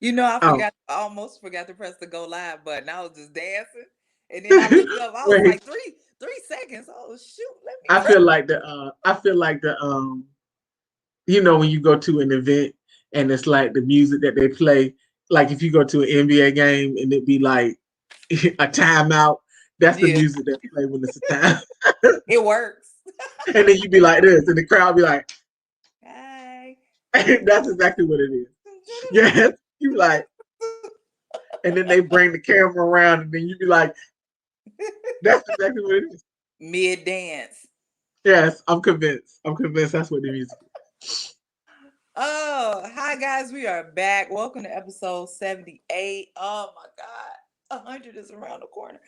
Oh, I almost forgot to press the go live button. I was just dancing, and then I looked up. I was wait. like, three seconds. Oh shoot, let me I press. feel like when you go to an event and it's like the music that they play, like if you go to an NBA game and it be like a timeout, that's the Yeah, music that play when it's a time. it works. And then you be like this, and the crowd be like, Hey. that's exactly what it is. Yes, you be like, and then they bring the camera around, and then you be like, that's exactly what it is. Mid dance. Yes, I'm convinced. I'm convinced that's what the music is. Oh, hi guys, we are back. Welcome to episode 78. Oh my God, 100 is around the corner.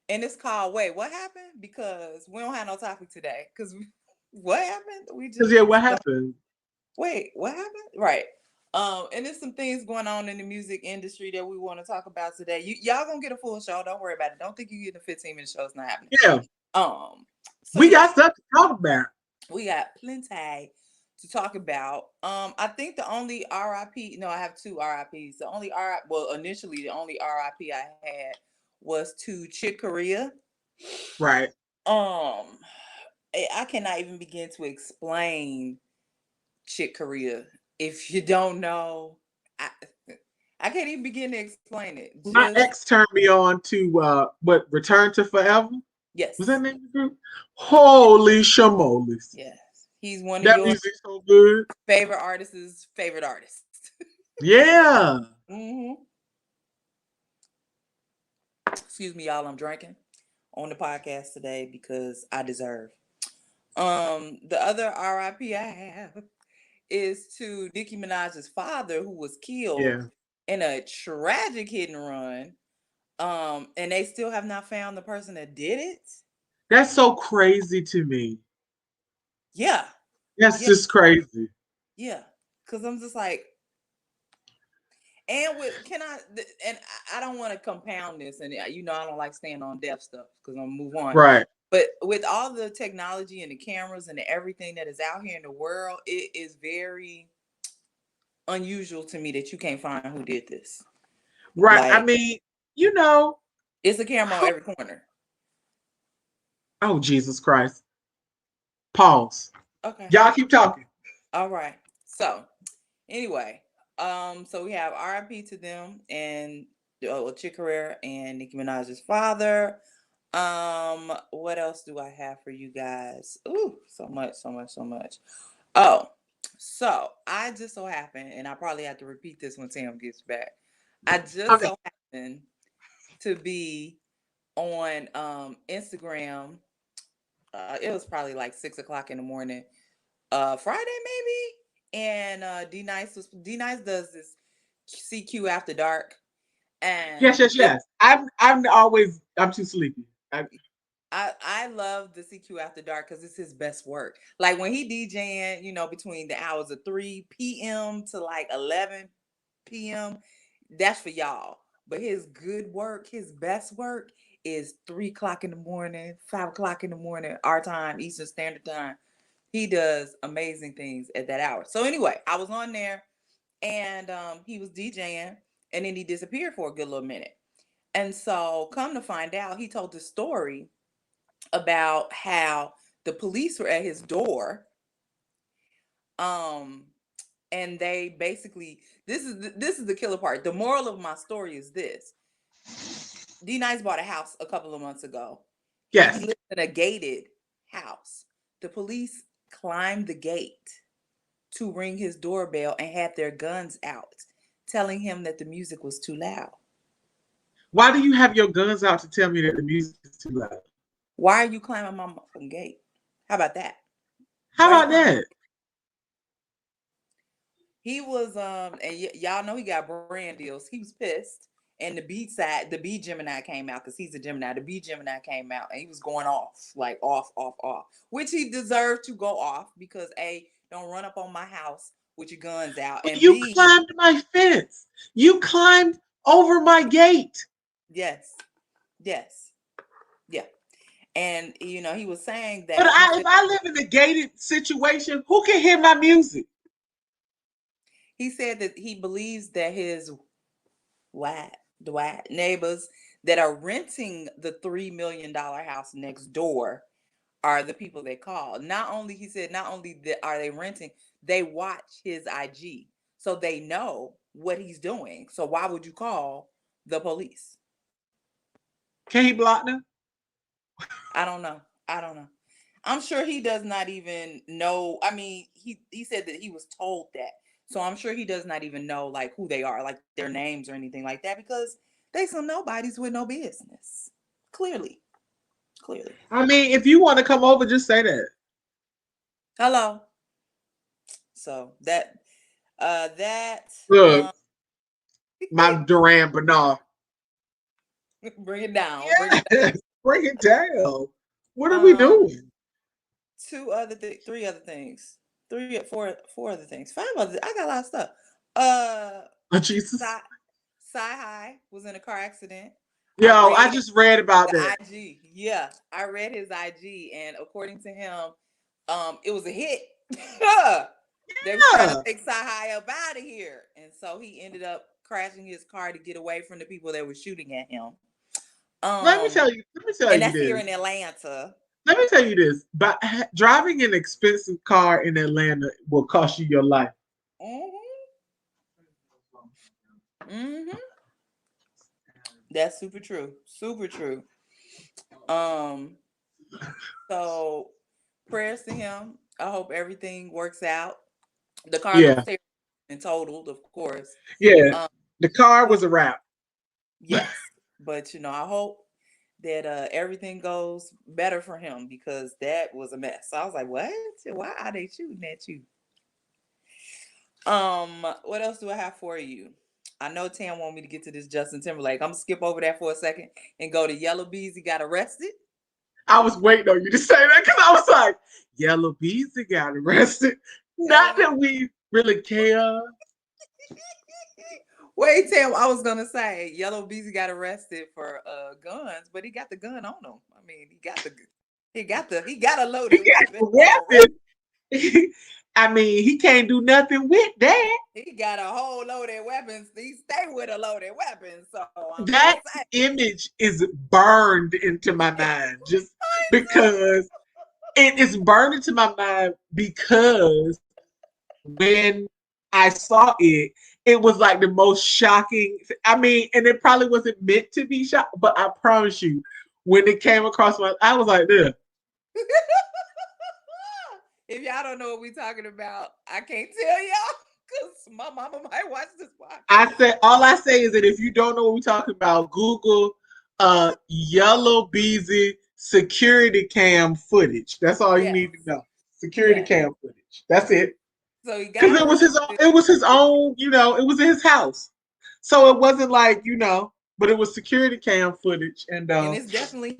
And it's called Wait, What Happened? Because we don't have no topic today. Because what happened? We Because just yeah, what happened? wait, what happened? Right. And there's some things going on in the music industry that we want to talk about today. Y'all gonna get a full show. Don't worry about it. Don't think you get a 15-minute show. It's not happening. Yeah, Um, so we yeah, got stuff to talk about. we got plenty to talk about. I think the only RIP, no, I have two RIPs. The only RIP, well, initially the only RIP I had was to Chick Corea. Right. Um, I cannot even begin to explain Chick Corea. If you don't know, I I can't even begin to explain it. My Just ex turned me on to Return to Forever. Was that yes, the name of the group? Holy shamolis. yes. He's one of That your music's so good. favorite artists' favorite artist. Yeah. hmm Excuse me, y'all. I'm drinking on the podcast today because I deserve. The other RIP I have is to Nicki Minaj's father, who was killed Yeah. in a tragic hit and run. And they still have not found the person that did it. That's so crazy to me. Yeah, That's yeah, just crazy. yeah. Because I'm just like, and with can I? And I don't want to compound this, and I don't like staying on deaf stuff because I'm gonna move on. Right. But with all the technology and the cameras and everything that is out here in the world, it is very unusual to me that you can't find who did this. Right. I Like mean, you know, it's a camera on every corner. oh Jesus Christ. Pause. Okay. Y'all keep talking. All right. So anyway, so we have RIP to them and Chick Corea and Nicki Minaj's father. What else do I have for you guys? Ooh, so much, so much, so much. Oh, so I just so happened, and I probably have to repeat this when Sam gets back. I just Okay. so happened to be on Instagram. It was probably like 6 o'clock in the morning, Friday maybe, and D Nice does this CQ after dark, Yes, and yes, yes. I'm too sleepy. I love the CQ after dark because it's his best work. Like when he DJing, between the hours of 3 p.m. to like 11 p.m. That's for y'all. But his good work, his best work is 3 o'clock in the morning, 5 o'clock in the morning, our time, Eastern Standard Time. He does amazing things at that hour. So anyway, I was on there and he was DJing and then he disappeared for a good little minute. And so come to find out, he told the story about how the police were at his door. Um, and they basically this is the killer part. The moral of my story is this: D Nice bought a house a couple of months ago. He Yes. lived in a gated house. The police climbed the gate to ring his doorbell and had their guns out, telling him that the music was too loud. Why do you have your guns out to tell me that the music is too loud? Why are you climbing my motherfucking gate? How about that? How Why are you about climbing? that? He was and y'all know he got brand deals. He was pissed. And the B Gemini came out because he's a Gemini. The B Gemini came out and he was going off, like off, off, off, which he deserved to go off because A, don't run up on my house with your guns out, But and you B, climbed my fence. You climbed over my gate. yes, yes, yeah, and he was saying But that if I live in a gated situation, who can hear my music? he said that he believes that his white neighbors that are renting the $3 million house next door are the people they call. Not only he said, not only that are they renting, they watch his IG, so they know what he's doing. So why would you call the police? Can he block them? I don't know. I don't know. I'm sure he does not even know. I mean, he said that he was told that. So I'm sure he does not even know like who they are, like their names or anything like that, because they some nobodies with no business. Clearly. Clearly. I mean, if you want to come over, just say that. Hello. So that Look, my Duran Bernard. bring it down. Bring it Yes, bring it down. What are we down. doing? Three other things. Four other things. Five other. I got a lot of stuff. Uh, Oh, Jesus. High was in a car accident. I Yo, I read just read about the that. IG. Yeah, I read his IG, and according to him, it was a hit. They was trying to Yeah. take High up out of here, and so he ended up crashing his car to get away from the people that were shooting at him. Let me tell And you that's here this. in Atlanta. Let me tell you this. But driving an expensive car in Atlanta will cost you your life. Mm-hmm. Mm-hmm. That's super true. Super true. Um, so prayers to him. I hope everything works out. The car looks Yeah. terrible and totaled, of course. Yeah. Um, The car but was a wrap. yes, but I hope that everything goes better for him because that was a mess. So I was like, what? Why are they shooting at you? What else do I have for you? I know Tam want me to get to this Justin Timberlake. I'm gonna skip over that for a second and go to Yellow Beezy got arrested. I was waiting on you to say that because I was like, Yellow Beezy got arrested. Not Yellow that we really care. Wait, Tam, I was gonna say Yellow Beezy got arrested for guns, but he got the gun on him. I mean, he got a He loaded got weapon the on arrest. weapon. I mean, he can't do nothing with that. He got a whole loaded weapons. He stay with a loaded weapon. So I'm That just saying. image is burned into my mind just because it is burned into my mind because when I saw it, it was like the most shocking. I mean, and it probably wasn't meant to be shocked, but I promise you, when it came across my, I was like, "Ugh." If y'all don't know what we're talking about, I can't tell y'all because my mama might watch this I podcast. said, all I say is that if you don't know what we're talking about, Google Yellow Beezy security cam footage. That's all you Yes, need to know. Security yes. cam footage. That's it. So he Because got arrested. it was his own, it was in his house. So it wasn't like, but it was security cam footage. And And it's definitely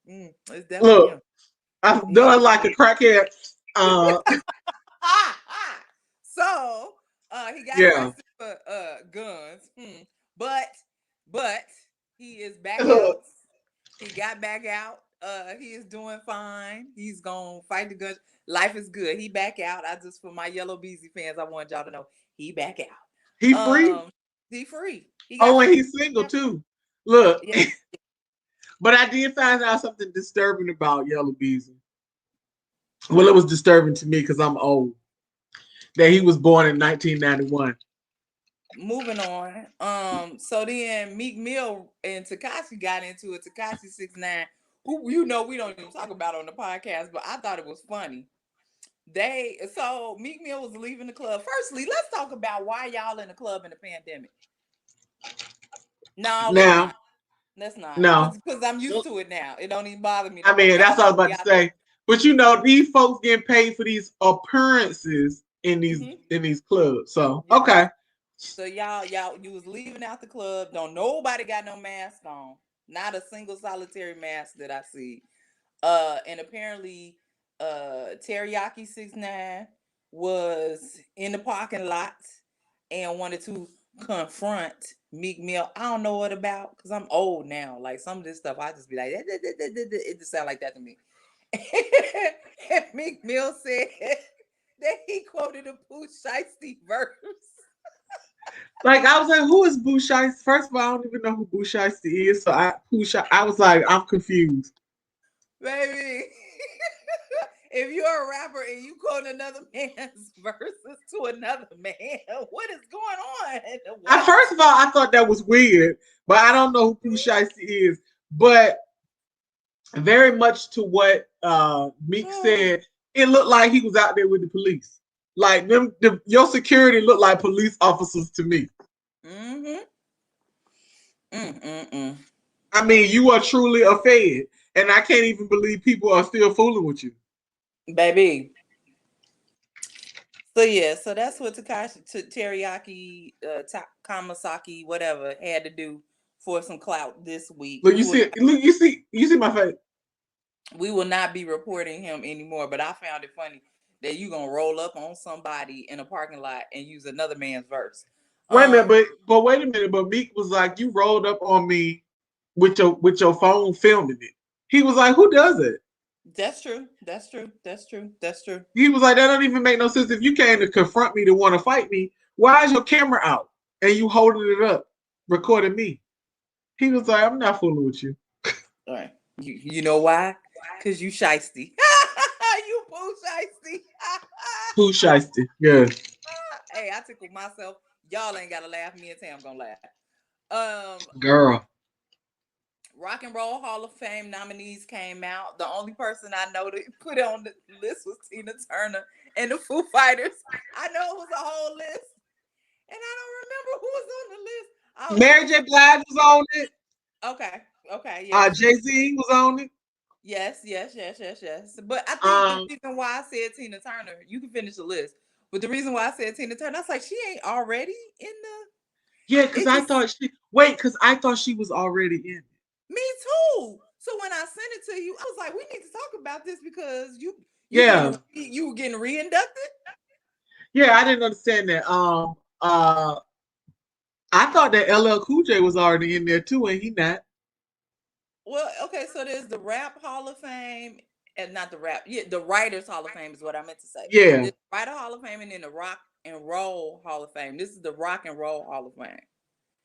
him. It's definitely look, him. I'm Yeah. done like a crackhead. So he got Yeah. arrested for guns. But but he is back out. He got back out. He is doing fine. He's gonna fight the guns. Life is good. He back out. I just for my Yellow Beezy fans, I want y'all to know he back He out. free. He free. He got Oh, and free. he's single too. Look, Yeah. but I did find out something disturbing about Yellow Beezy. Well, it was disturbing to me because I'm old. That he was born in 1991. Moving on. So then Meek Mill and Takashi got into it. Takashi 6ix9ine, who we don't even talk about on the podcast, but I thought it was funny. Meek Mill was leaving the club. Firstly, let's talk about why y'all in the club in the pandemic. No, let's Now, not. Let's not. no, Cause I'm used to it now. It don't even bother me I no more. mean Y'all that's what I was be about to out there. say. But these folks getting paid for these appearances in these clubs. So Yeah. okay, So y'all, you was leaving out the club. Don't nobody got no mask on. Not a single solitary mask that I see. And apparently, Teriyaki 6ix9ine was in the parking lot and wanted to confront Meek Mill. I don't know what about because I'm old now. Like some of this stuff, I just be like, it just sound like that to me. And Meek Mill said that he quoted a Pooh Shiesty verse. Like I was like, who is Boo Shiesty? First of all, I don't even know who Boo Shiesty is. So I was like, I'm confused. Baby. If you're a rapper and you quote another man's verses to another man, what is going on? What? First of all, I thought that was weird, but I don't know who Boo Shiesty is. But very much to what Meek said, it looked like he was out there with the police. Like your security looked like police officers to me. Mm-hmm. Mm-mm-mm. I mean, you are truly a fed, and I can't even believe people are still fooling with you. Baby. So yeah, so that's what Takashi Teriyaki, Kamasaki, whatever, had to do for some clout this week. Look, you see my face. We will not be reporting him anymore. But I found it funny that you gonna roll up on somebody in a parking lot and use another man's verse. Wait a minute, but wait a minute. But Meek was like, you rolled up on me with your phone filming it. He was like, who does it? That's true. That's true. That's true. That's true. He was like, that don't even make no sense. If you came to confront me to want to fight me, why is your camera out and you holding it up, recording me? He was like, I'm not fooling with you. All right. You know why? Because you shiesty. You boo shiesty. Who shiesty? Yeah. Hey, I tickled myself. Y'all ain't gotta laugh. Me and Tam gonna laugh. Girl. Rock and Roll Hall of Fame nominees came out. The only person I know to put on the list was Tina Turner and the Foo Fighters. I know it was a whole list, and I don't remember who was on the list. Mary J. Blige was on it. Okay, yeah. Jay-Z was on it. Yes. But I think the reason why I said Tina Turner, you can finish the list. But the reason why I said Tina Turner, I was like, she ain't already in the. Yeah, because I thought she was already in it. Me too. So when I sent it to you, I was like, we need to talk about this because you getting re-inducted. Yeah, I didn't understand that. I thought that LL Cool J was already in there too, and he not. Well, okay, so there's the Rap Hall of Fame, and not the rap. Yeah, the Writers Hall of Fame is what I meant to say. Yeah. There's the Writer Hall of Fame and then the Rock and Roll Hall of Fame. This is the Rock and Roll Hall of Fame.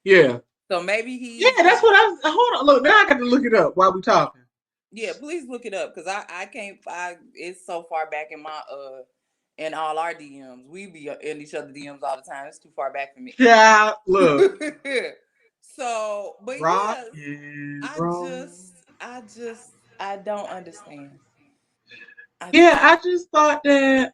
Yeah. So maybe he's. Yeah, that's what I was. Hold on, look. Now I got to look it up while we talking. Yeah, please look it up because I can't. It's so far back in my in all our DMs. We be in each other DMs all the time. It's too far back for me. Yeah, look. So, but Rock yes, and I roll. I don't understand. I just thought that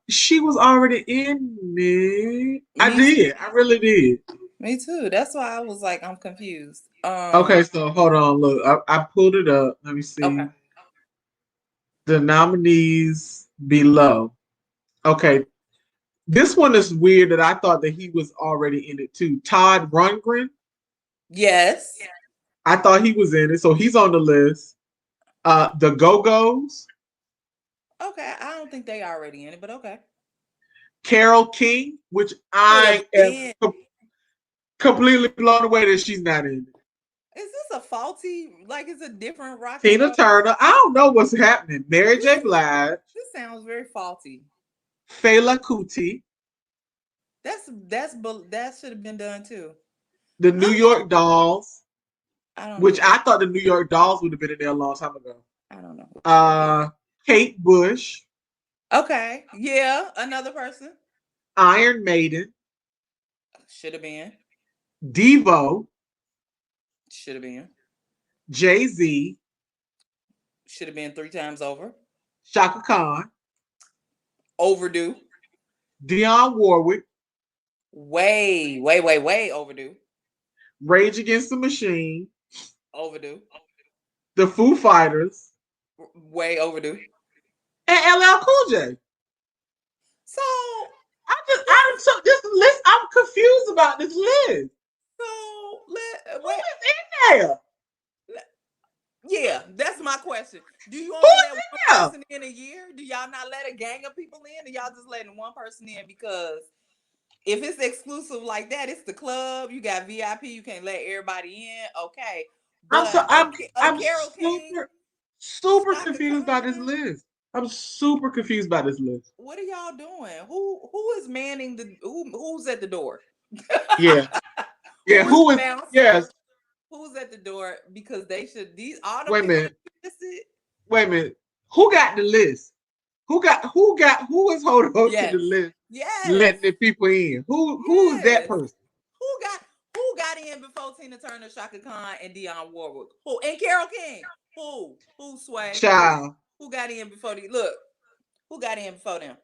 she was already in it. I did. I really did. Me too. That's why I was like, I'm confused. Okay, so hold on. Look, I pulled it up. Let me see. Okay. The nominees below. Okay. This one is weird that I thought that he was already in it too. Todd Rundgren. Yes. I thought he was in it, so he's on the list. The Go-Go's. Okay, I don't think they already in it, but okay. Carole King, which I am completely blown away that she's not in it. Is this a faulty? Like, it's a different rock? Tina Turner. I don't know what's happening. Mary J. Blige. This sounds very faulty. Fela Kuti. That should have been done too. The New York Dolls. Which I thought the New York Dolls would have been in there a long time ago. I don't know. Kate Bush. Okay. Yeah, another person. Iron Maiden. Should have been. Devo. Should have been. Jay-Z. Should have been 3 times over. Shaka Khan. Overdue. Dionne Warwick. Way overdue. Rage Against the Machine. Overdue. The Foo Fighters. Way overdue. And LL Cool J. So this list. I'm confused about this list. So who is in there? Yeah, that's my question. Do you only let one person in a year? Do y'all not let a gang of people in? Or y'all just letting one person in? Because if it's exclusive like that, it's the club. You got VIP. You can't let everybody in. Okay, but I'm Carole King, super confused by this list. I'm super confused by this list. What are y'all doing? Who is manning who's at the door? Yeah. Yeah. Who is Who the is? Yes. bouncer? Who's at the door? Because they should these all the Wait a people that minute. you listed. Wait a minute. Who got the list? Who is holding on to the Yes. list, Yes. letting the people in? Who is that Yes. person? Who got who got in before Tina Turner, Shaka Khan, and Dionne Warwick? Who and Carole King? Who? Who sway? Who? Child. Who got in before the look? Who got in before them?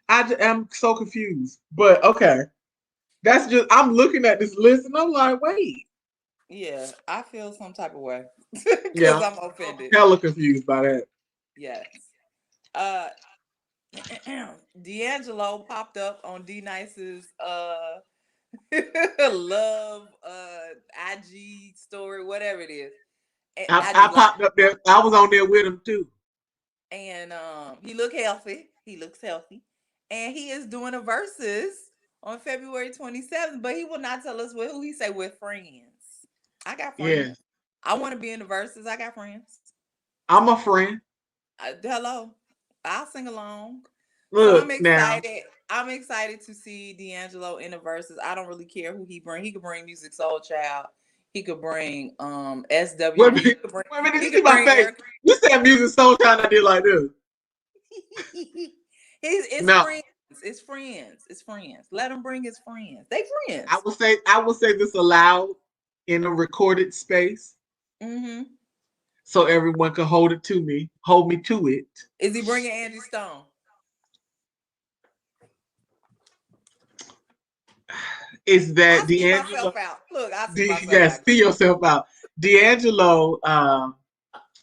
I'm so confused. But okay. That's just I'm looking at this list and I'm like, wait. Yeah, I feel some type of way because Yeah. I'm I'm offended. hella confused by that. Yes. Uh, D'Angelo popped up on D Nice's love IG story, whatever it is. And I IG live. popped up there. I was on there with him too. And he look healthy. He looks healthy. And he is doing a versus on February 27th, but he will not tell us who he say with friends. I got friends. Yeah. I want to be in the verses. I got friends. I'm a friend. Hello. I'll sing along. So I'm Look now. excited. I'm excited to see D'Angelo in the verses. I don't really care who he bring. He could bring Music Soul Child. He could bring Wait a SWV. minute. Wait a minute. Did He you see could my bring face? Eric. You said music so time I did like this. It's No. friends. It's friends. It's friends. Let him bring his friends. They I friends. will say this aloud in a recorded space Mm-hmm. so everyone can hold me to it. Is he bringing Angie Stone? Is I that see D'Angelo? myself out. Look, I see myself Yes, out. see yourself out. D'Angelo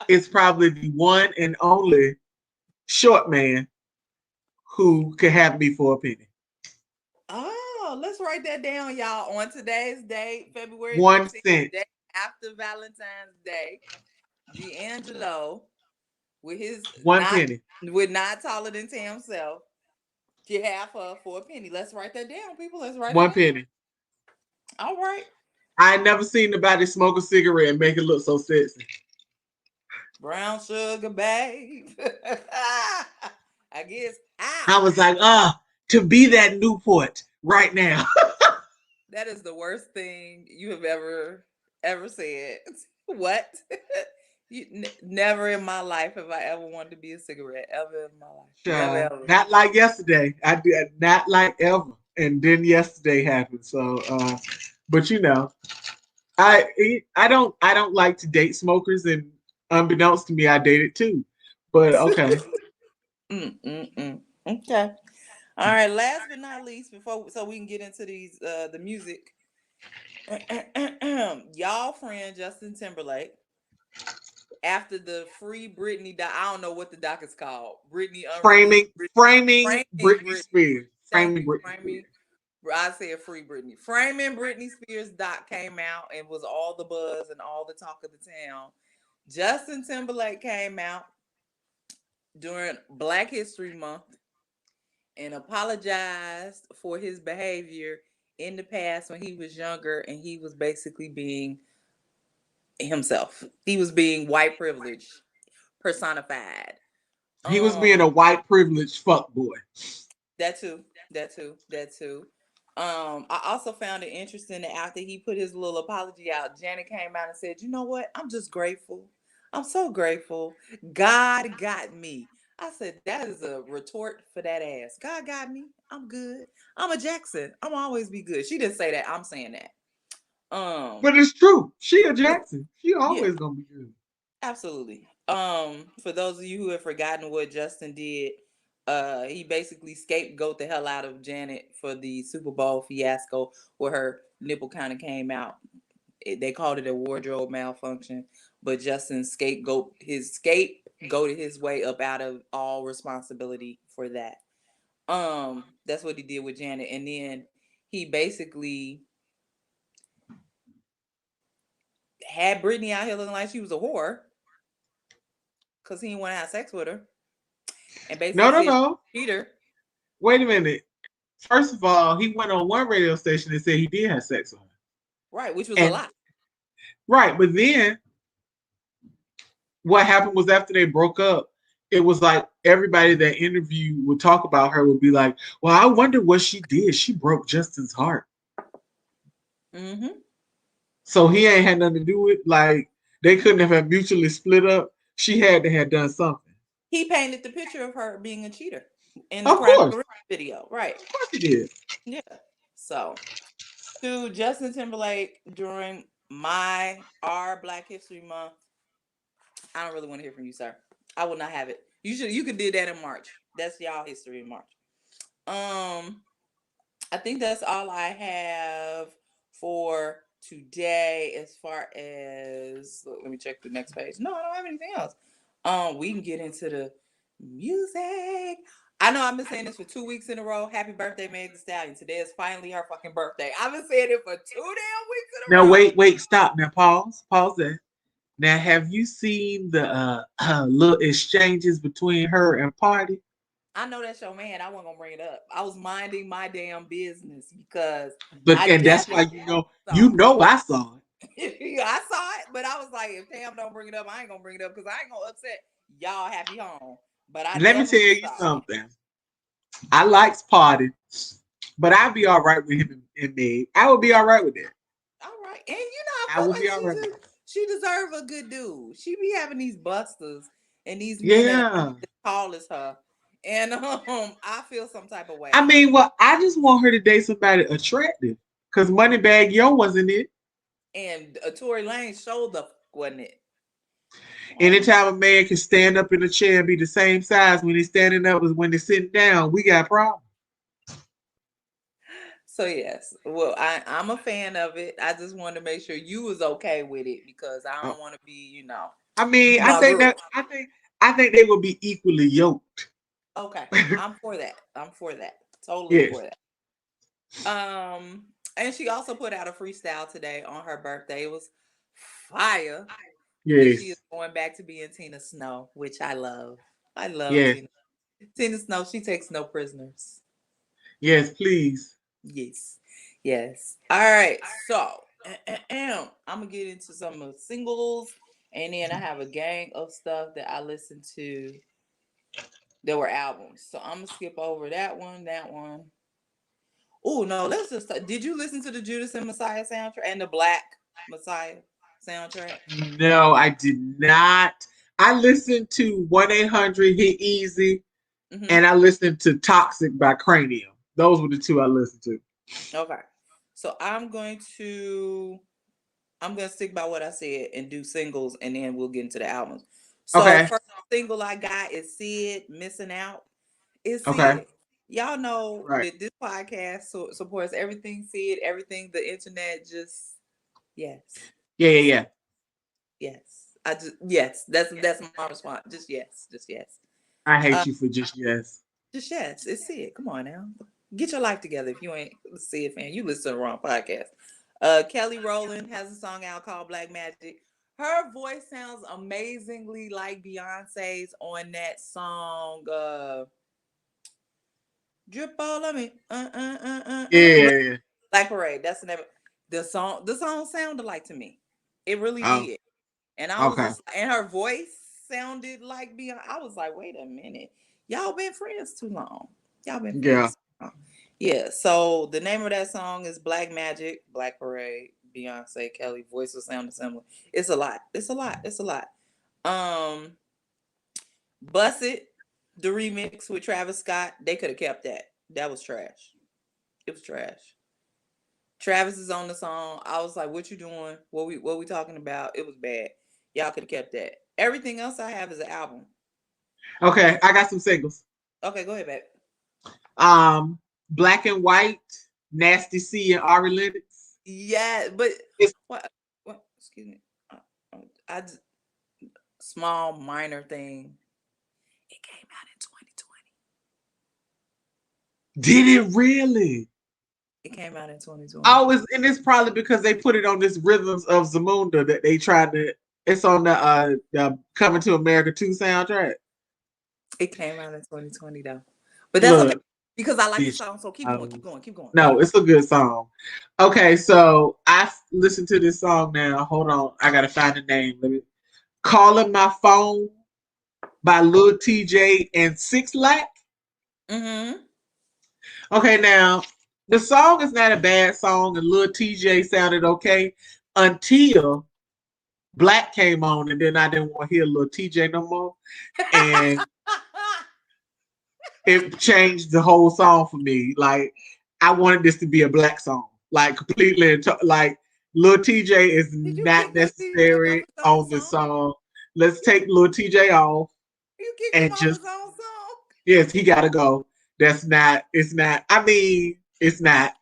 is probably the one and only short man who could have me for a penny. Oh, let's write that down, y'all. On today's date, February 1 15th, cent. day after Valentine's Day, D'Angelo, with his One penny. not taller than Tam self, get half her for a penny. Let's write that down, people. Let's write it One down. penny. All right. I ain't never seen nobody smoke a cigarette and make it look so sexy. Brown sugar, babe. I guess I how? was like, to be that Newport right now. That is the worst thing you have ever said. What? Never in my life have I ever wanted to be a cigarette. Ever in my life. Never ever. Not like yesterday. I did not like ever. And then yesterday happened. So but you know, I don't like to date smokers, and unbeknownst to me, I dated too. But okay. Okay. All right. Last but not least, before so we can get into these the music. Y'all friend Justin Timberlake, after the Free Britney doc, I don't know what the doc is called. Britney unreleased. Framing Framing Britney Britney. Spears. Thank Framing you. Britney Spears. Framing. I said Free Britney. Framing Britney Spears doc came out and was all the buzz and all the talk of the town. Justin Timberlake came out during Black History Month and apologized for his behavior in the past when he was younger and he was basically being himself. He was being white privilege personified. He was being a Um, white privileged fuck boy. that too. That too. That too. I also found it interesting that after he put his little apology out, Janet came out and said, "You know what? I'm just grateful. I'm so grateful. God got me." I said, "That is a retort for that ass. God got me. I'm good. I'm a Jackson. I'm always be good." She didn't say that. I'm saying that. Um, But it's true. She a Jackson. She yeah, always gonna be good. absolutely. For those of you who have forgotten what Justin did, he basically scapegoat the hell out of Janet for the Super Bowl fiasco where her nipple kind of came out. They called it a wardrobe malfunction, but Justin scapegoated his way up out of all responsibility for that. That's what he did with Janet, and then he basically had Britney out here looking like she was a whore because he didn't want to have sex with her, and No, basically no, said no. Peter. Wait a minute. First of all, he went on one radio station and said he did have sex with her. Right, which was a And lie. right, but then what happened was after they broke up, it was like everybody that interviewed would talk about her would be like, "Well, I wonder what she did. She broke Justin's heart, Mm-hmm. so he ain't had nothing to do with. Like they couldn't have mutually split up. She had to have done something. He painted the picture of her being a cheater in the Of Cry course, Maria video, right? of course he did. Yeah. So to Justin Timberlake during our Black History Month, I don't really want to hear from you, sir. I will not have it. You could do that in March. That's y'all history in March. Um, I think that's all I have for today as far as let me check the next page. No, I don't have anything else. We can get into the music. I know I've been saying this for 2 weeks in a row. Happy birthday, Meg Thee Stallion. Today is finally her fucking birthday. I've been saying it for 2 damn weeks in a Now row. wait, stop. Now pause that. Now have you seen the little exchanges between her and Party? I know that's your man. I wasn't gonna bring it up. I was minding my damn business because But I and that's why definitely you saw know I saw it. it. I saw it, but I was like, if Tam don't bring it up, I ain't gonna bring it up because I ain't gonna upset y'all happy home. But I Let me tell definitely you saw it. something. I likes Party, but I'd be all right with him and Meg. I would be all right with that. All right, and I I feel would be like all right. she deserve a good dude. She be having these busters and these men that Yeah. as tall as her, and I feel some type of I way. mean, well, I just want her to date somebody attractive. Cause Moneybag Yo wasn't it. And Tory Lane showed the wasn't it? Um, Anytime a man can stand up in a chair and be the same size when he's standing up as when he's sitting down, we got problems. So yes, well, I'm a fan of it. I just wanted to make sure you was okay with it because I don't want to be, I mean, my rule. I think they will be equally yoked. Okay, I'm for that. I'm for that. Totally Yes. for that. And she also put out a freestyle today on her birthday. It was fire because she is Yes. going back to being Tina Snow, which I love. I love Yes. Tina. Tina Snow. She takes no prisoners. Yes, please. Yes. Yes. All right. So I'm gonna get into some of the singles, and then I have a gang of stuff that I listened to that were albums. So I'm gonna skip over that one. That one. Oh no, let's just. Did you listen to the Judas and Messiah soundtrack and the Black Messiah soundtrack? No, I did not. I listened to 1-800 Hit Easy Mm-hmm. and I listened to Toxic by Cranium. Those were the two I listened to. Okay. So I'm gonna stick by what I said and do singles, and then we'll get into the albums. So Okay. first single I got is Sid "Missing Out." It's Okay. Sid. Y'all know Right. that this podcast supports everything Sid, everything the internet. Just yes, Yeah, yeah, yeah. yes. I just yes. That's my response. Just yes. I Uh, hate you for just yes. just yes. It's Sid. Come on now, get your life together. If you ain't a Sid fan, you listen to the wrong podcast. Kelly Rowland has a song out called Black Magic. Her voice sounds amazingly like Beyonce's on that song, Drip All of Me. Yeah, yeah, yeah. Black Parade. That's the name. The song sounded like to me. It really Oh, did. And I was okay. just, and her voice sounded like Beyonce. I was like, wait a minute. Y'all been friends too long. Y'all been Yeah. friends too long. Yeah. So the name of that song is Black Magic, Black Parade, Beyonce, Kelly, voices sound similar. It's a lot. It's a lot. It's a lot. Um, Bust It, the remix with Travis Scott, they could have kept that. That was trash. It was trash. Travis is on the song. I was like, "What you doing? What we talking about?" It was bad. Y'all could have kept that. Everything else I have is an album. Okay, I got some singles. Okay, go ahead, babe. Black and White, Nasty C and Ari Lennox. Yeah, but It's what? What? Excuse me. I just, small minor thing. It came out in 2020. did it really? It came out in 2020. Oh, it's probably because they put it on this Rhythms of Zamunda that they tried to. It's on the Coming to America 2 soundtrack. It came out in 2020 though, but that's okay Look, because I like the bitch. song. So keep going, keep going, keep going. No, it's a good song. Okay, so I listened to this song now. Hold on, I gotta find the name. Let me calling my phone. by Lil TJ and Six Lack. Mm-hmm. Okay, now the song is not a bad song, and Lil TJ sounded okay until Black came on, and then I didn't want to hear Lil TJ no more, and it changed the whole song for me. Like I wanted this to be a Black song, like completely. Like Lil TJ is Did you kick not Lil TJ off necessary his own on the song? song. Let's take Lil TJ off You kicked him and off just his own song? yes, he gotta go. That's not. It's not. I mean, it's not.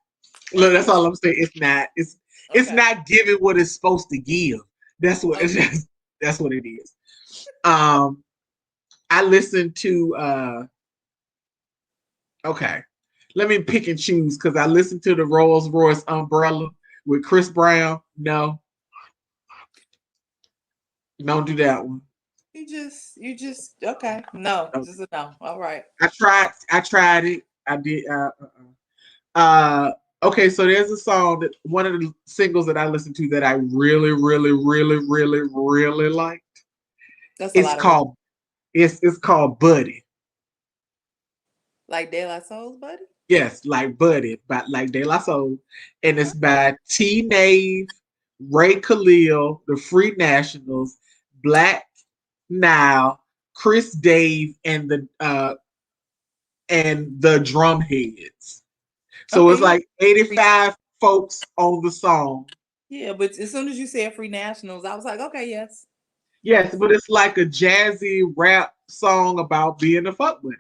Look, that's all I'm saying. It's not. It's Okay. not giving what it's supposed to give. That's what it's Okay. just, that's what it is. Um, I listened to okay. Let me pick and choose because I listened to the Rolls Royce Umbrella with Chris Brown. No, don't do that one. You just okay. No, No. just a no. All right. I tried it. I did. Uh, okay, so there's a song that one of the singles that I listened to that I really, really, really, really, really like. That's a It's lot of really called it's called Buddy. like De La Soul's buddy. Yes, like Buddy, but like De La Soul, and it's Okay. by T Nave, Ray Khalil, the Free Nationals, Black Nile, Chris Dave, and the Drumheads. So Okay, it's you like 85 folks on the song. yeah, but as soon as you said Free Nationals, I was like, okay, yes. Yes, but it's like a jazzy rap song about being a fuck buddy.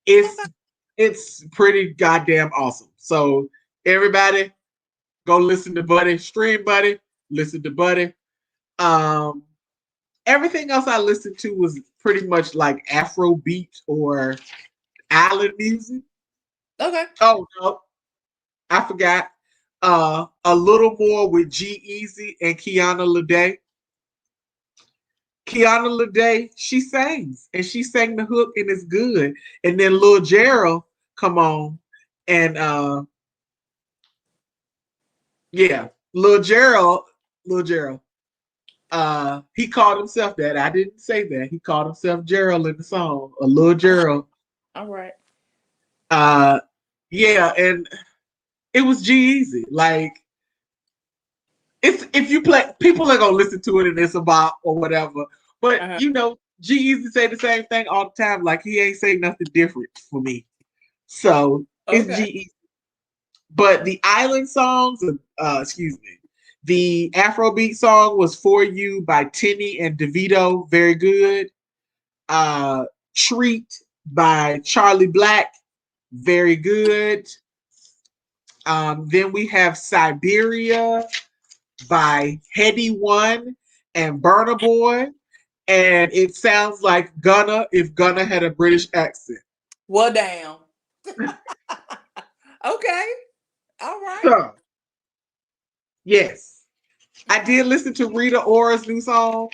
It's Okay. it's pretty goddamn awesome. So everybody go listen to Buddy, stream Buddy, listen to Buddy. Um Everything else I listened to was pretty much like Afro beat or island music. Okay. Oh no, I forgot. A little more with G Easy and Kiana Lede. Kiana Lede, she sings and she sang the hook and it's good. And then Lil Gerald come on and yeah, Lil Gerald. He called himself that. I didn't say that. He called himself Gerald in the song, a Lil Uh, Gerald. all right. Uh yeah, and it was G Easy. Like it's if you play people are gonna listen to it and it's about or whatever. But Uh-huh. you know, G Easy say the same thing all the time. Like he ain't say nothing different for me. So it's Okay. G. But the island songs, excuse me, the Afrobeat song was "For You" by Tinny and DeVito, very good. "Treat" by Charlie Black, very good. Then we have "Siberia" by Heady One and Burna Boy, and it sounds like Gunna if Gunna had a British accent. Well, damn. Okay. All right. So yes, I Okay. did listen to Rita Ora's new song.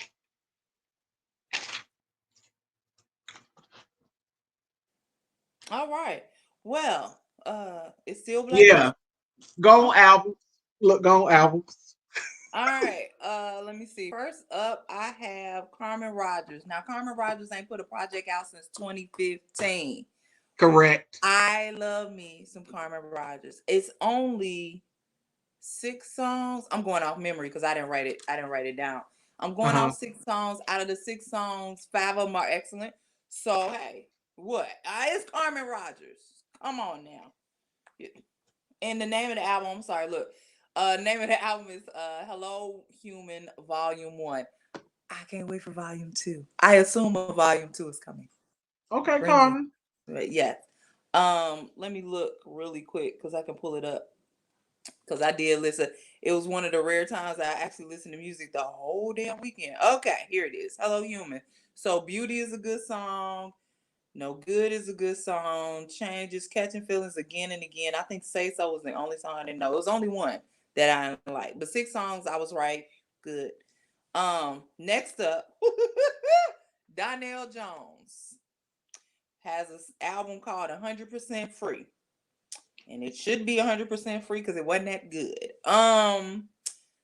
All right. Well, it's still Black Yeah, History. go Oh, on albums. Look, go on albums. all right. Let me see. First up, I have Carmen Rogers. Now, Carmen Rogers ain't put a project out since 2015. Correct. I love me some Carmen Rogers. It's only 6 songs. I'm going off memory because I didn't write it. I didn't write it down. I'm Uh going huh. off 6 songs. Out of the 6 songs, 5 of them are excellent. So hey, what? It's Carmen Rogers. Come on now. And the name of the album, I'm sorry, look. Name of the album is Hello Human Volume 1. I can't wait for Volume 2. I assume a Volume 2 is coming. Okay, Bring me. Carmen. But yeah. Let me look really quick because I can pull it up. Because I did listen. It was one of the rare times I actually listened to music the whole damn weekend. Okay, here it is. Hello Human. So Beauty is a good song. No Good is a good song. Changes, Catching Feelings Again and Again. I think Say So was the only song I didn't know. It was only one that I like. But 6 songs, I was right. Good. Next up, Donnell Jones has an album called 100% Free. And it should be 100% free because it wasn't that good.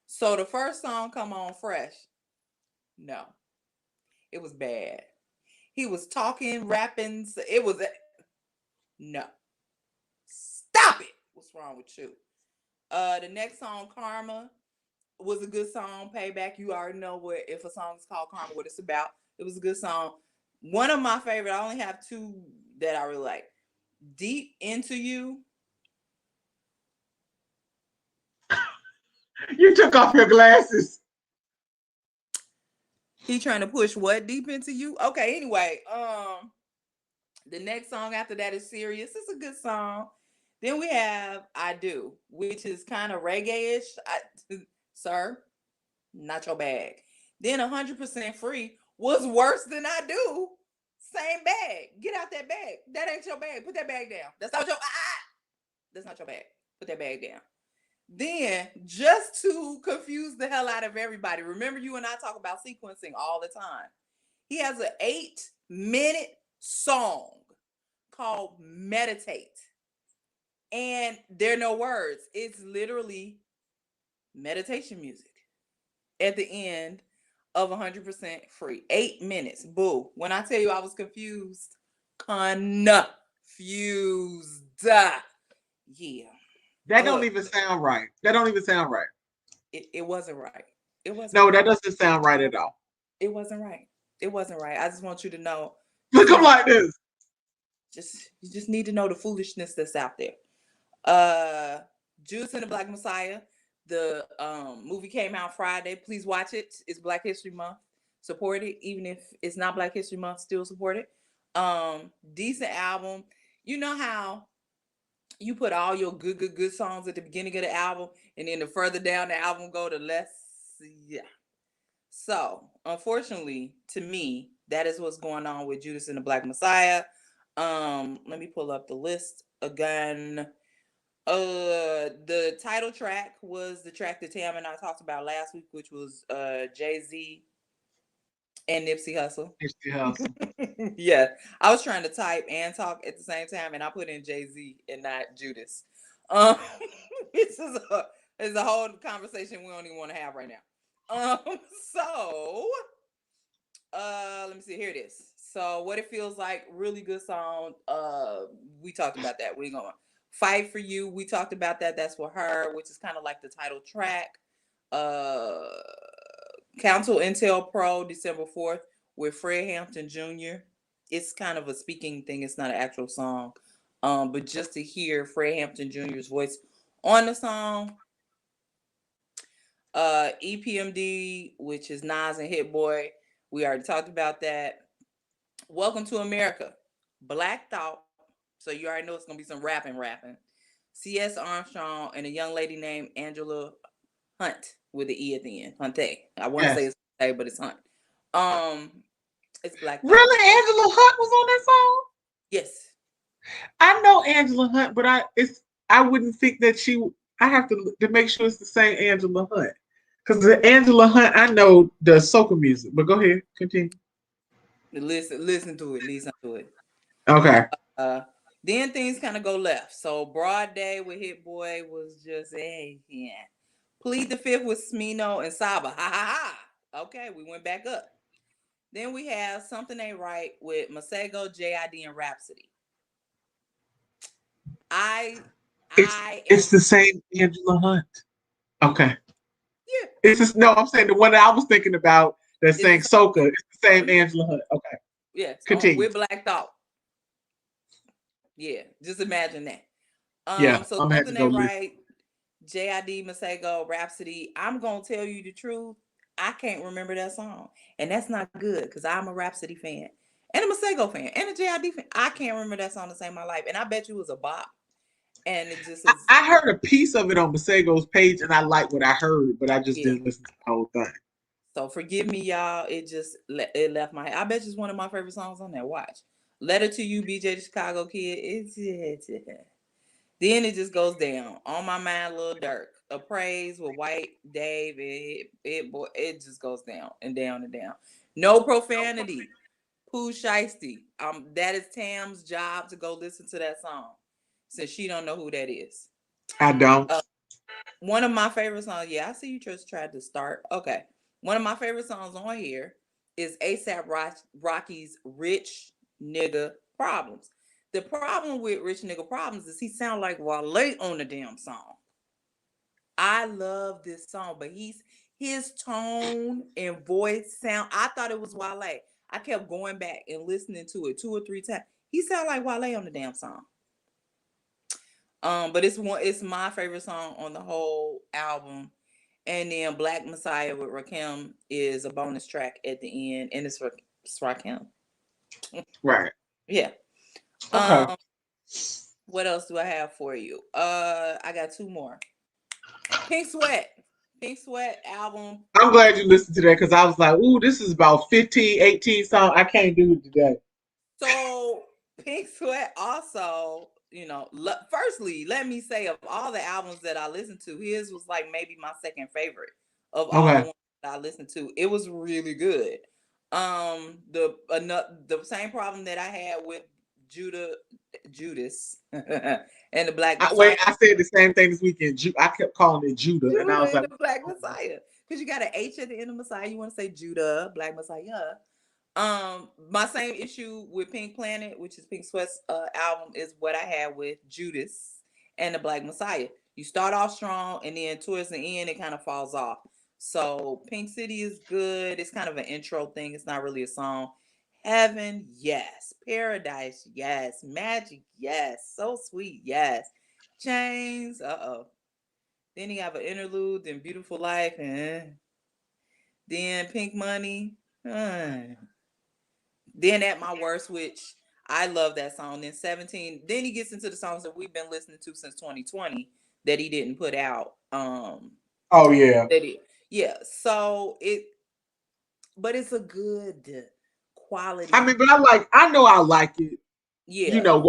So the first song, Come On Fresh. No, it was bad. He was talking, rapping. It was no. Stop it. What's wrong with you? The next song, Karma, was a good song. Payback. You already know what if a song is called Karma, what it's about. It was a good song. One of my favorite. I only have two that I really like. Deep Into You. You took off your glasses. He trying to push what deep into you? Okay, anyway, the next song after that is Serious. It's a good song. Then we have I Do, which is kind of reggae-ish. Sir, not your bag. Then 100% Free was worse than I Do. Same bag. Get out that bag. That ain't your bag. Put that bag down. That's not your That's not your bag. Put that bag down. Then, just to confuse the hell out of everybody, remember you and I talk about sequencing all the time. He has an 8-minute song called Meditate. And there are no words. It's literally meditation music at the end of 100% Free. 8 minutes. Boo. When I tell you I was confused. Confused. Yeah. That don't even sound right. That don't even sound right. It wasn't right. It wasn't No, right. that doesn't sound right at all. It wasn't right. It wasn't right. I just want you to know. Look at him like this. You just need to know the foolishness that's out there. Judas and the Black Messiah. The movie came out Friday. Please watch it. It's Black History Month. Support it. Even if it's not Black History Month, still support it. Decent album. You know how you put all your good songs at the beginning of the album, and then the further down the album go, the less. Yeah. So, unfortunately, to me, that is what's going on with Judas and the Black Messiah. Let me pull up the list again. The title track was the track that Tam and I talked about last week, which was Jay-Z and Nipsey Hussle. Nipsey Hussle. Yeah, I was trying to type and talk at the same time, and I put in Jay-Z and not Judas. This is a whole conversation we don't even want to have right now. So let me see. Here it is. So What It Feels Like, really good song. We talked about that. We're gonna Fight for You. We talked about that. That's for her, which is kind of like the title track. Council Intel Pro, December 4th, with Fred Hampton Jr. It's kind of a speaking thing. It's not an actual song. But just to hear Fred Hampton Jr.'s voice on the song. EPMD, which is Nas and Hit Boy. We already talked about that. Welcome to America. Black Thought. So you already know it's going to be some rapping. C.S. Armstrong and a young lady named Angela Hunt with the E at the end. Hunte. I want to say it's Hunte, but it's Hunt. It's Black Thought. Really? Angela Hunt was on that song? Yes. I know Angela Hunt, but I wouldn't think that I have to make sure it's the same Angela Hunt. Because the Angela Hunt, I know the soca music. But go ahead, continue. Listen to it. Listen to it. Okay. Then things kind of go left. So Broad Day with Hit Boy was just yeah. Plead the Fifth with Smino and Saba. Ha ha ha. Okay, we went back up. Then we have Something Ain't Right with Masego, JID, and Rhapsody. It's the same Angela Hunt. Okay. Yeah. I'm saying the one that I was thinking about that sang soca. It's the same Angela Hunt. Okay. Yeah. Continue. With Black Thought. Yeah. Just imagine that. So Something Ain't Right, JID, Masego, Rhapsody. I'm gonna tell you the truth. I can't remember that song, and that's not good because I'm a Rhapsody fan and a Masego fan and a JID fan. I can't remember that song to save my life, and I bet you it was a bop. And it just is. I heard a piece of it on Masego's page, and I liked what I heard, but I just didn't listen to the whole thing. So forgive me, y'all. It left my head. I bet it's one of my favorite songs on there. Watch. Letter to You, BJ the Chicago Kid. Then it just goes down. On My Mind, Lil Durk. Appraise with White Dave. It just goes down and down and down. No profanity. Pooh Shiesty. That is Tam's job to go listen to that song, since she don't know who that is. I don't. One of my favorite songs. Yeah, I see you just tried to start. Okay. One of my favorite songs on here is ASAP Rocky's Rich Nigga Problems. The problem with Rich Nigga Problems is he sound like Wale on the damn song. I love this song, but his tone and voice sound. I thought it was Wale. I kept going back and listening to it 2 or 3 times. He sound like Wale on the damn song. But it's my favorite song on the whole album. And then Black Messiah with Rakim is a bonus track at the end, and it's Rakim. Right. Yeah. Okay. What else do I have for you? I got 2 more. Pink Sweat. Pink Sweat album. I'm glad you listened to that because I was like, ooh, this is about 15, 18 songs. I can't do it today. So Pink Sweat also, firstly, let me say of all the albums that I listened to, his was like maybe my second favorite of all the ones that I listened to. It was really good. The same problem that I had with Judas and the Black Messiah. I said the same thing this weekend. I kept calling it Judah, and I was like, the Black Messiah, because you got an H at the end of Messiah. You want to say Judah, Black Messiah. My same issue with Pink Planet, which is Pink Sweat's album, is what I had with Judas and the Black Messiah. You start off strong, and then towards the end, it kind of falls off. So Pink City is good. It's kind of an intro thing. It's not really a song. Heaven, yes. Paradise, yes. Magic, yes. So Sweet, yes. Chains, Then you have an interlude, then Beautiful Life, and then Pink Money. Then At My Worst, which I love that song. Then 17. Then he gets into the songs that we've been listening to since 2020 that he didn't put out. Oh yeah. Yeah. So but it's a good quality. I mean, but I know I like it. Yeah. You know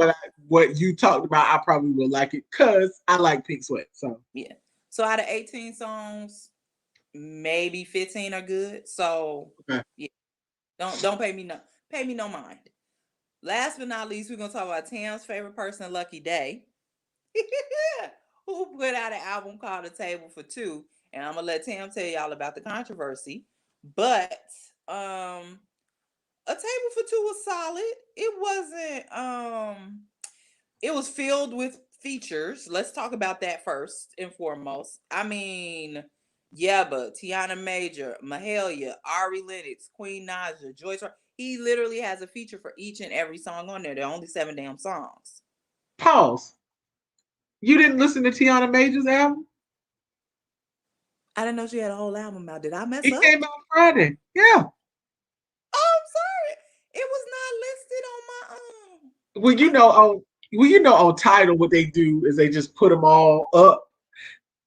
what you talked about, I probably will like it because I like Pink Sweat. So yeah. So out of 18 songs, maybe 15 are good. So yeah. Don't pay me no mind. Last but not least, we're gonna talk about Tam's favorite person, Lucky Day, who put out an album called A Table for Two. And I'm gonna let Tam tell y'all about the controversy. But A Table for Two was solid. It wasn't it was filled with features. Let's talk about that first and foremost. I mean, Yebba, Tiana Major, Mahalia, Ari Lennox, Queen Naja, Joyce. He literally has a feature for each and every song on there. There are only 7 damn songs. Pause. You didn't listen to Tiana Major's album? I didn't know she had a whole album out. Did I mess up? It came out Friday. Yeah. Oh, I'm sorry. It was not listed on my on Tidal, what they do is they just put them all up,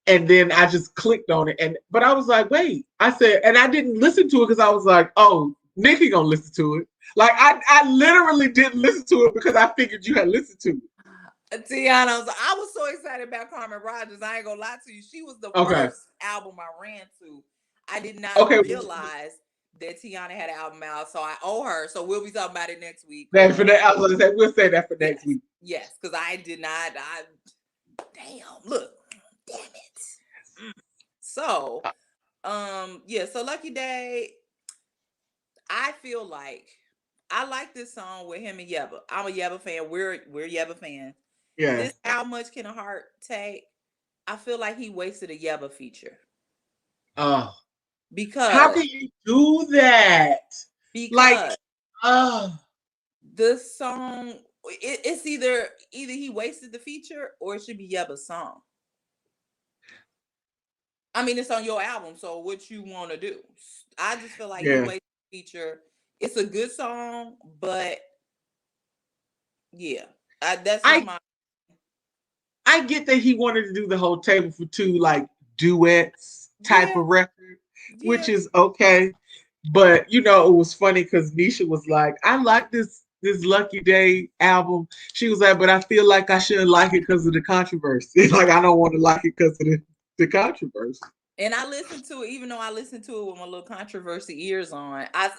and then I just clicked on it, but I was like, wait. I said, and I didn't listen to it because I was like, oh, Nikki gonna listen to it. Like I literally didn't listen to it because I figured you had listened to it. Tiana, I was so excited about Carmen Rogers. I ain't gonna lie to you. She was the first album I ran to. I did not realize that Tiana had an album out, so I owe her. So we'll be talking about it next week. I was gonna say we'll say that for next week. Yes, because I did not. Look, damn it. So, so Lucky Day. I feel like I like this song with him and Yebba. I'm a Yebba fan. We're Yebba fans. Yeah. This How Much Can a Heart Take? I feel like he wasted a Yebba feature. Oh. Because how can you do that? Because the song, it's either he wasted the feature or it should be Yebba's song. I mean, it's on your album, so what you want to do? I just feel like he wasted the feature. It's a good song, but yeah, that's just my. I get that he wanted to do the whole Table for Two like duets type of record, which is okay. But it was funny because Nisha was like, I like this Lucky Day album. She was like, but I feel like I shouldn't like it because of the controversy. Like I don't want to like it because of the controversy. And I listened to it, even though I listened to it with my little controversy ears on. I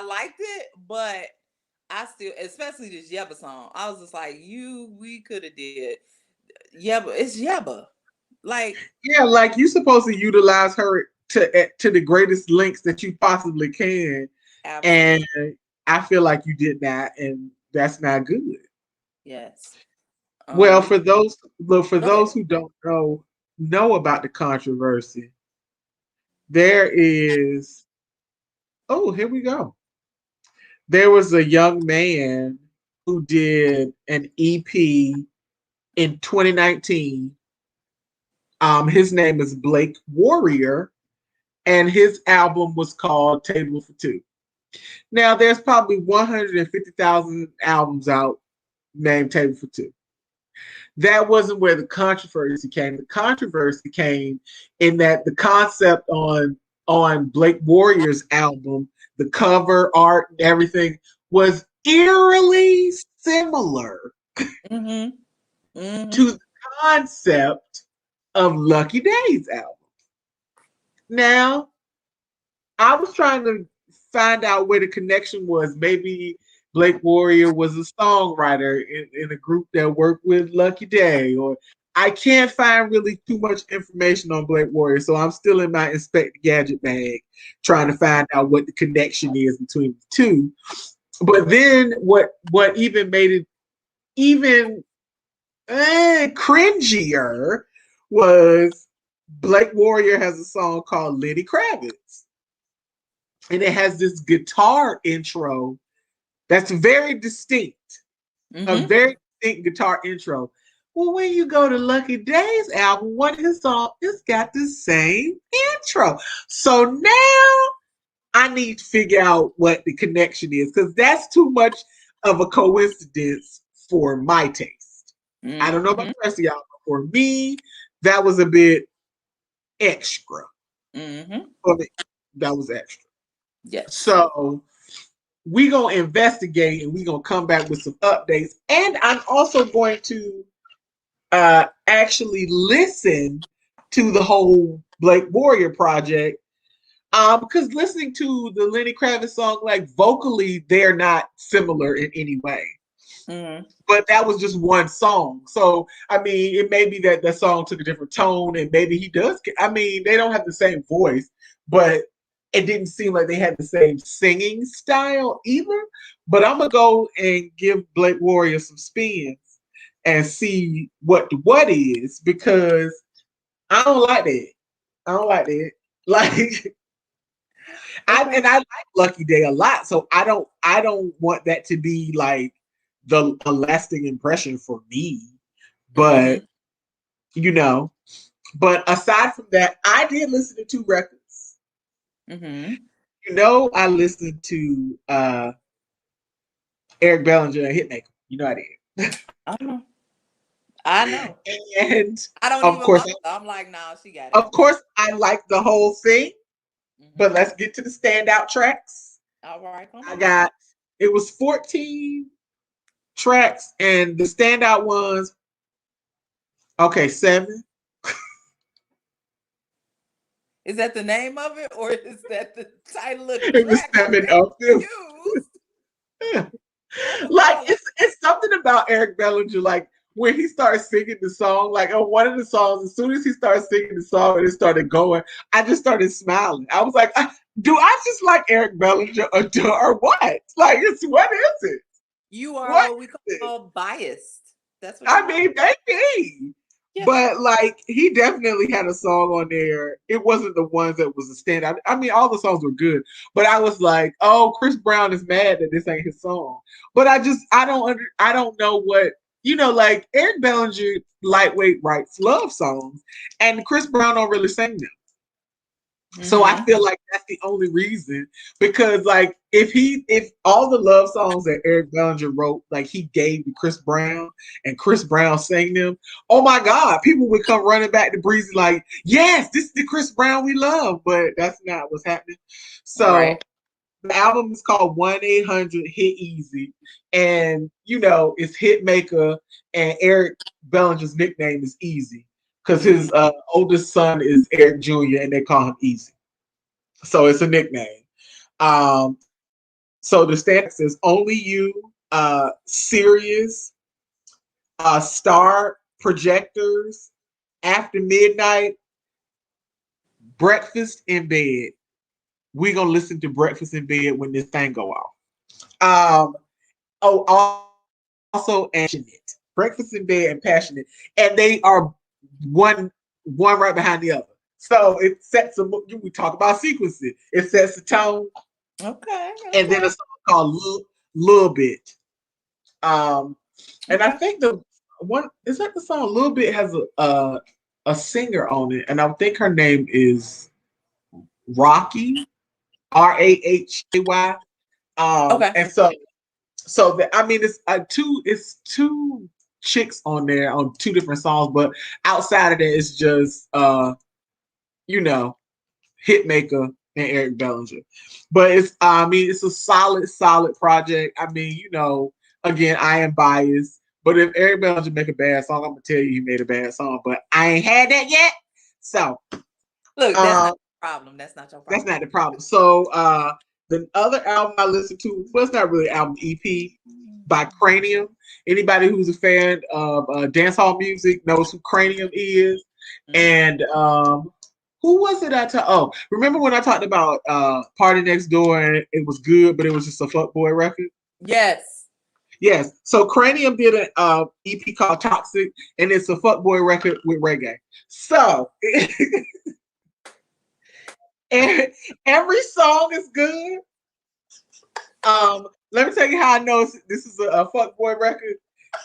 liked it, but I still, especially this Yebba song, I was just like, we could have did Yebba. It's Yebba. Like, yeah, like you're supposed to utilize her to the greatest lengths that you possibly can. Absolutely. And I feel like you did not, and that's not good. Yes. Well, We for go ahead. those who don't know about the controversy, there is oh, here we go. There was a young man who did an EP in 2019. His name is Blake Warrior, and his album was called Table for Two. Now, there's probably 150,000 albums out named Table for Two. That wasn't where the controversy came. The controversy came in that the concept on Blake Warrior's album, the cover art and everything was eerily similar Mm-hmm. Mm-hmm. to the concept of Lucky Days album. Now, I was trying to find out where the connection was. Maybe Blake Warrior was a songwriter in a group that worked with Lucky Day, or I can't find really too much information on Blake Warrior, so I'm still in my Inspect Gadget bag trying to find out what the connection is between the two. But then what even made it even cringier was Blake Warrior has a song called Lenny Kravitz, and it has this guitar intro that's very distinct, a Mm-hmm. very distinct guitar intro. Well, when you go to Lucky Days album, one of his songs, it's got the same intro. So now I need to figure out what the connection is, because that's too much of a coincidence for my taste. I don't know about Mm-hmm. the rest of y'all, but for me, that was a bit extra. Mm-hmm. For me, that was extra. Yes. So we gonna investigate and we gonna come back with some updates. And I'm also going to actually listen to the whole Blake Warrior project. Because listening to the Lenny Kravitz song, like vocally, they're not similar in any way. Mm-hmm. But that was just one song. So I mean, it may be that the song took a different tone, and maybe he does. I mean, they don't have the same voice, but it didn't seem like they had the same singing style either. But I'm gonna go and give Blake Warrior some spins and see what is, because I don't like that. I don't like that. Like Okay. I like Lucky Day a lot, so I don't want that to be like the a lasting impression for me. Mm-hmm. But you know, but aside from that, I did listen to two records. Mm-hmm. I listened to Eric Bellinger and Hitmaker. I did. I know. I know. And I don't of even course, bother. I'm like, nah, she got it. of course, I like the whole thing. But Mm-hmm. let's get to the standout tracks. All right, come I on. got it was 14 tracks, and the standout ones. Okay, seven. Is that the name of it, or is that the title of the It was track? I'm seven very of them. confused. Like Oh, it's something about Eric Bellinger. Like when he started singing the song, like on one of the songs, as soon as he started singing the song and it started going, I just started smiling. I was like, do I just like Eric Bellinger or what? Like what is it? you are What what we is it? call biased. That's what I you are. mean, maybe. Yeah. But like he definitely had a song on there. It wasn't the ones that was a standout. I mean, all the songs were good, but I was like, "Oh, Chris Brown is mad that this ain't his song." But I don't know what Like Eric Bellinger, lightweight writes love songs, and Chris Brown don't really sing them. So I Mm-hmm. feel like that's the only reason, because like if all the love songs that Eric Bellinger wrote, like he gave to Chris Brown and Chris Brown sang them, oh my God, people would come running back to Breezy like, yes, this is the Chris Brown we love, but that's not what's happening. So Right. the album is called 1-800 Hit Easy, and it's Hit Maker, and Eric Bellinger's nickname is Easy because Mm-hmm. his oldest son is Eric Jr. and they call him Easy. So it's a nickname. So the standard says Only You, Serious, Star Projectors, After Midnight, Breakfast in Bed. we're gonna listen to Breakfast in Bed when this thing go off. Um, oh, also and Passionate. Breakfast in Bed and Passionate. And they are one one right behind the other. So it sets a we talk about sequencing. It sets the tone, Okay. and then a Okay. song called Little Bit. Um, and I Okay. think the one is that the song Little Bit has a singer on it, and I think her name is Rocky, Rahay. Okay. And so the, I mean it's two chicks on there on two different songs, but outside of that it's just you know Hitmaker and Eric Bellinger. But it's I mean it's a solid project. I mean, again, I am biased, but if Eric Bellinger make a bad song, I'm gonna tell you he made a bad song. But I ain't had that yet. So Look, that's not um your problem. That's not your that's problem. not the problem. So the other album I listened to, well, it's not really album, EP by Cranium. Anybody who's a fan of dancehall music knows who Cranium is. Mm. And who was it oh, remember when I talked about Party Next Door and it was good, but it was just a fuckboy record? Yes. Yes. So Cranium did an EP called Toxic, and it's a fuckboy record with reggae. So every song is good. Let me tell you how I know this is a fuckboy record.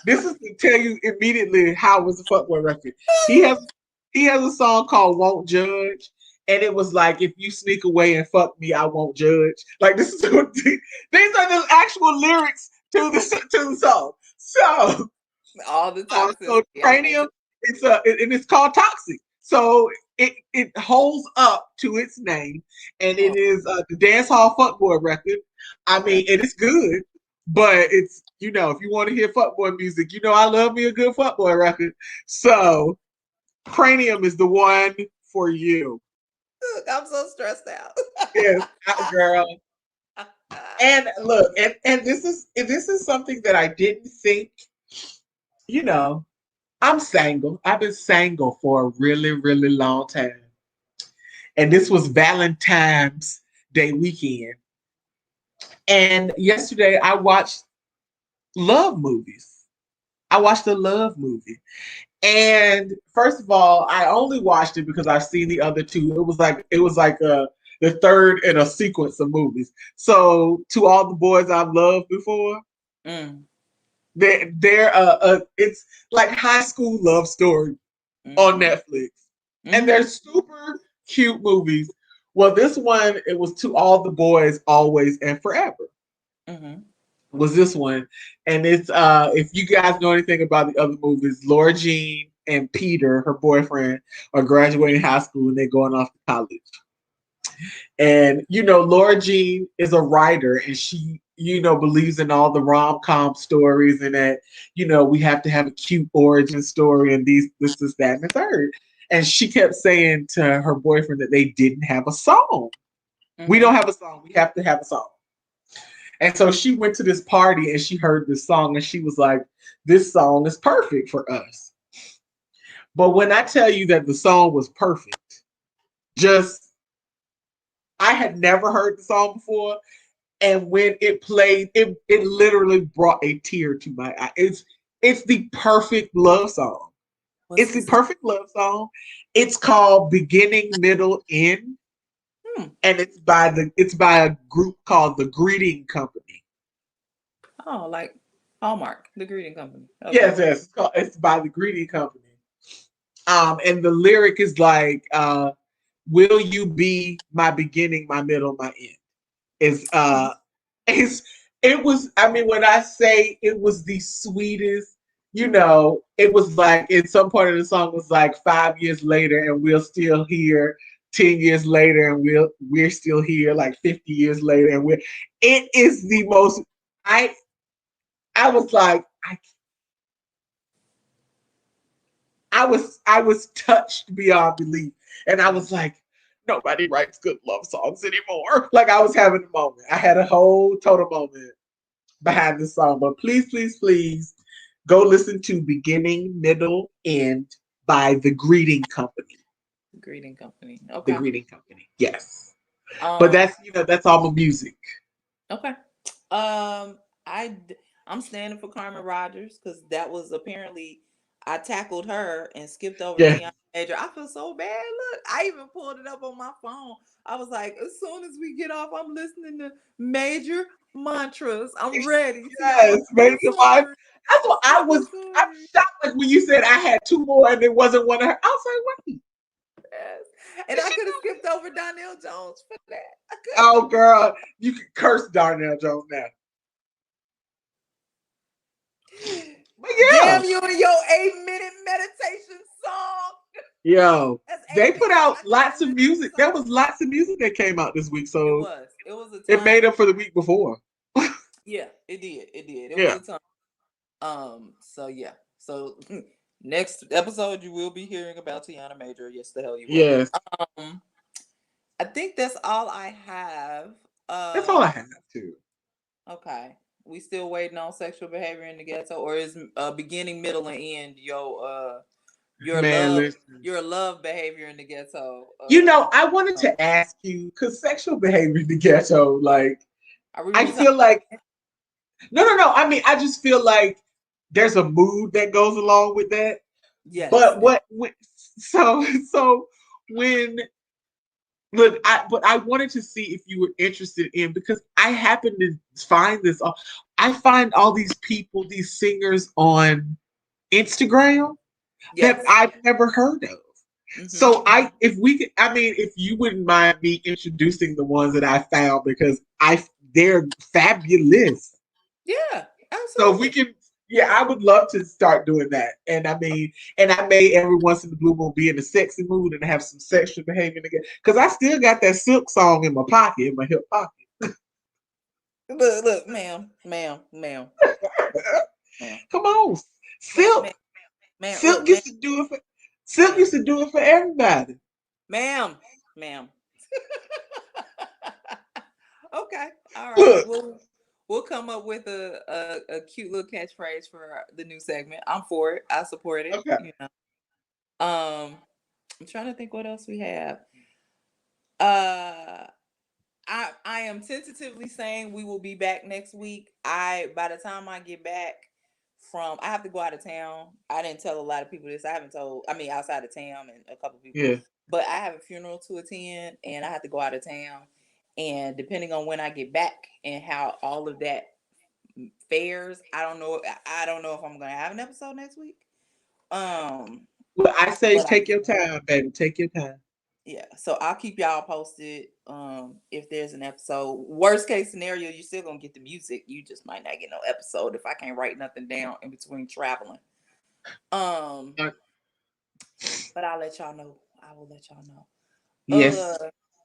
This is to tell you immediately how it was a fuckboy record. He has he has a song called "Won't Judge," and it was like, "If you sneak away and fuck me, I won't judge." Like this is what these are the actual lyrics to the song. All the So toxicity. Okay. Cranium, and it's called Toxic. So it holds up to its name, and Oh, it is the dance hall fuckboy record. I okay. mean, it is good, but it's if you want to hear fuckboy music, I love me a good fuckboy record. So Cranium is the one for you. Look, I'm so stressed out. Yes, girl. And look, and this is something that I didn't think. You know, I'm single. I've been single for a really, really long time. And this was Valentine's Day weekend. And yesterday I watched love movies. I watched a love movie. And first of all, I only watched it because I've seen the other two. It was like the third in a sequence of movies. So to all the boys I've loved before, Mm, they're it's like high school love story on mm-hmm, Netflix. And mm-hmm, they're super cute movies. Well, this one, it was To All the Boys, Always and Forever. mm-hmm. Was this one. And it's if you guys know anything about the other movies, Laura Jean and Peter, her boyfriend, are graduating high school and they're going off to college. And Laura Jean is a writer and she, believes in all the rom-com stories and that, we have to have a cute origin story and this, that, and the third. And she kept saying to her boyfriend that they didn't have a song. We Mm-hmm. don't have a song. We have to have a song. And so she went to this party and she heard this song and she was like, this song is perfect for us. But when I tell you that the song was perfect, just I had never heard the song before. And when it played, it literally brought a tear to my eye. It's the perfect love song. What's It's the this? perfect love song. It's called Beginning, Middle, End, Hmm. and it's by a group called the Greeting Company. Oh, like Hallmark, the greeting company. Okay. Yes, it's by the Greeting Company. And the lyric is like, "Will you be my beginning, my middle, my end?" Is it's it was I mean when I say it was the sweetest, it was like in some part of the song was like 5 years later and we're still here, 10 years later and we're still here, like 50 years later and we're it is the most I I was like I was touched beyond belief. And I was like, nobody writes good love songs anymore. Like I was having a moment. I had a whole total moment behind the song. But please, please, please go listen to Beginning, Middle, End by The Greeting Company. Greeting company. The Okay. Greeting Company. Yes. But Um, that's all my music. okay. Um, I I'm standing for Carmen Rogers because that was apparently I tackled her and skipped over Yeah. Tiana Major. I feel so bad. Look, I even pulled it up on my phone. I was like, as soon as we get off, I'm listening to Major Mantras. I'm ready. Tiana, Yes, I'm maybe so mine. sorry. That's what I'm I so was. I'm sorry. shocked. Like when you said I had two more and it wasn't one of her. I was like, wait, Yes. And did I she could have skipped over Donnell Jones for that. I could know? Oh, girl, you can curse Darnell Jones now. have. But yeah, Damn you and your 8-minute meditation song. yo, That's they 8 put minutes. out I can't lots even of listen to the music. There song. was lots of music that came out this week, It so was. It was a it ton. made up for the week before. Yeah, it did. It did. It was Yeah. a ton. So yeah. So next episode you will be hearing about Tiana Major. Yes, the hell you will. Yes. Um, I think that's all I have. That's all I Um, have too. okay. We still waiting on sexual behavior in the ghetto, or is beginning, middle, and end your Man, love listen. your love behavior in the ghetto? I wanted Um, to ask you because sexual behavior in the ghetto, like, are we I retalking? feel like no, no, no. I mean, I just feel like there's a mood that goes along with that. Yes. But so when look, but I wanted to see if you were interested in because I happened to find this. I find all these people, these singers on Instagram that Yes. I've never heard of. Mm-hmm. So if we could, I mean, if you wouldn't mind me introducing the ones that I found because they're fabulous. Yeah, So if we absolutely. can, yeah, I would love to start doing that. And I mean, and I may every once in the blue moon be in a sexy mood and have some sexual behavior again because I still got that Silk song in my pocket, in my hip pocket. Look, ma'am. Come on, Man, man, Silk. man, Silk look, man, used to do it for. Silk ma'am, used to do it for everybody. ma'am, ma'am. Okay, all right. Look, We'll come up with a cute little catchphrase for the new segment. I'm for it. I support it. okay, You know. I'm trying to think what else we have. Uh, I am tentatively saying we will be back next week. By the time I get back from I have to go out of town. I didn't tell a lot of people this. I haven't told I mean outside of town and a couple people. yeah. But I have a funeral to attend and I have to go out of town. And depending on when I get back and how all of that fares, I don't know if I'm gonna have an episode next week. Um Well, I say but I take your time, baby. Take your time. Yeah, so I'll keep y'all posted if there's an episode. Worst case scenario, you're still gonna get the music. You just might not get no episode if I can't write nothing down in between traveling. Um, Uh, but I'll let y'all know. I will let y'all know. yes,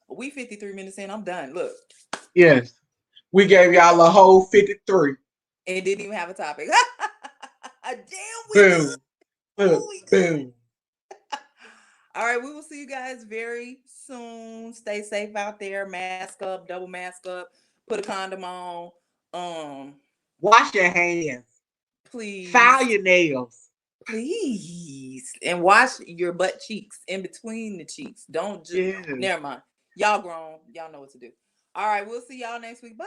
We 53 minutes in. I'm done. Look, yes. We gave y'all a whole 53. and didn't even have a topic. Damn, we good. Boom, Ooh, boom, we good. boom. All right, we will see you guys very soon. Stay safe out there. Mask up, double mask up. Put a condom on. Um, Wash your hands. File please, your nails. please, and wash your butt cheeks in between the cheeks. Don't just. Yes. Never mind. Y'all grown. Y'all know what to do. All right, we'll see y'all next week. Bye.